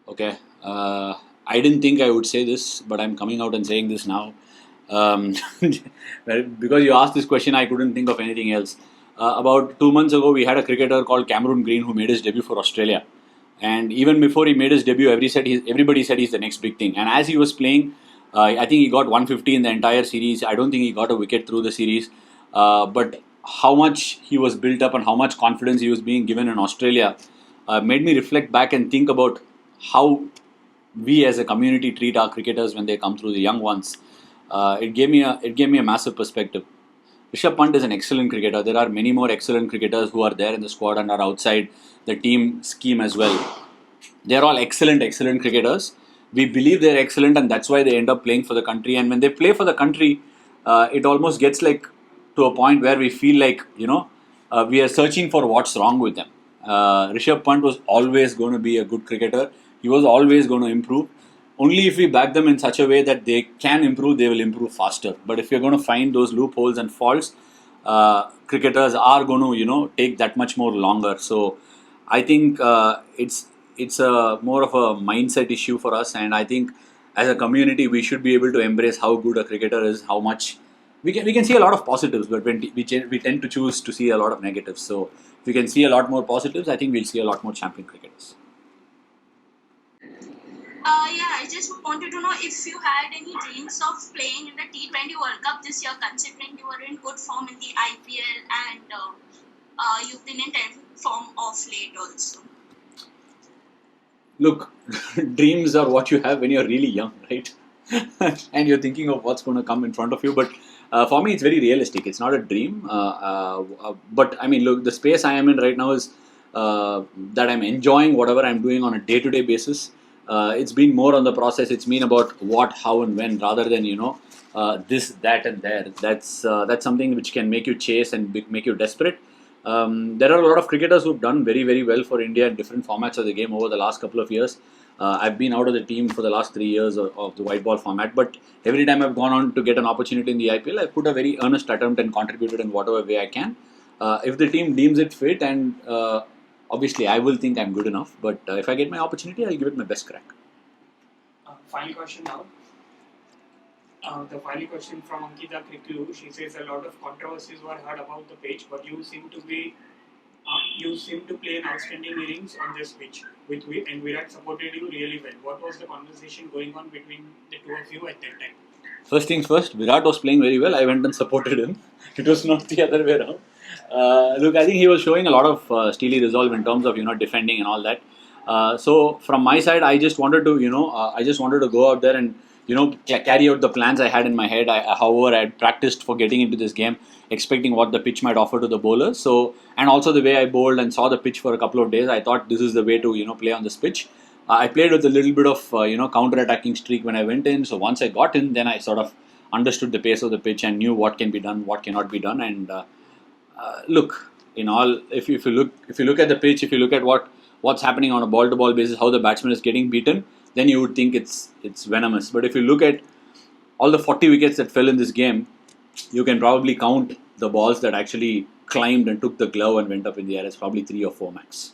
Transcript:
Okay. I didn't think I would say this, but I'm coming out and saying this now. Um, well, because you asked this question, I couldn't think of anything else. About 2 months ago, we had a cricketer called Cameron Green who made his debut for Australia. And even before he made his debut, everybody said he's the next big thing. And as he was playing, I think he got 150 in the entire series. I don't think he got a wicket through the series. But how much he was built up and how much confidence he was being given in Australia made me reflect back and think about how we as a community treat our cricketers when they come through, the young ones. It gave me a massive perspective. Rishabh Pant is an excellent cricketer. There are many more excellent cricketers who are there in the squad and are outside the team scheme as well. They're all excellent cricketers. We believe they're excellent, and that's why they end up playing for the country. And when they play for the country, it almost gets like to a point where we feel like we are searching for what's wrong with them. Rishabh Pant was always going to be a good cricketer. He was always going to improve. Only if we back them in such a way that they can improve, they will improve faster. But if you're going to find those loopholes and faults, cricketers are going to take that much more longer. So I think it's a more of a mindset issue for us, and I think as a community we should be able to embrace how good a cricketer is, how much we can see a lot of positives, but when we tend to choose to see a lot of negatives. So if we can see a lot more positives, I think we'll see a lot more champion cricketers. Yeah, I just wanted to know if you had any dreams of playing in the T20 World Cup this year, considering you were in good form in the IPL and you've been in 10 form of late also. Look, dreams are what you have when you're really young, right? And you're thinking of what's going to come in front of you. But for me, it's very realistic. It's not a dream. But I mean, look, the space I am in right now is that I'm enjoying whatever I'm doing on a day-to-day basis. It's been more on the process. It's been about what, how, and when, rather than this, that, and there. That's something which can make you chase and make you desperate. There are a lot of cricketers who've done very, very well for India in different formats of the game over the last couple of years. I've been out of the team for the last 3 years of the white ball format, but every time I've gone on to get an opportunity in the IPL, I've put a very earnest attempt and contributed in whatever way I can. If the team deems it fit, and obviously I will think I'm good enough, but if I get my opportunity, I'll give it my best crack. Final question now. The final question from Ankita Kriklu. She says a lot of controversies were heard about the pitch, but you seem to play an outstanding innings on this pitch. And Virat supported you really well. What was the conversation going on between the two of you at that time? First things first, Virat was playing very well. I went and supported him. It was not the other way around. Look, I think he was showing a lot of steely resolve in terms of defending and all that. So from my side, I just wanted to go out there and carry out the plans I had in my head. However, I had practiced for getting into this game, expecting what the pitch might offer to the bowlers. So, and also the way I bowled and saw the pitch for a couple of days, I thought this is the way to play on this pitch. I played with a little bit of counter-attacking streak when I went in. So once I got in, then I sort of understood the pace of the pitch and knew what can be done, what cannot be done. And look, in all, if you look at the pitch, if you look at what's happening on a ball-to-ball basis, how the batsman is getting beaten, then you would think it's venomous. But if you look at all the 40 wickets that fell in this game, you can probably count the balls that actually climbed and took the glove and went up in the air as probably 3 or 4 max.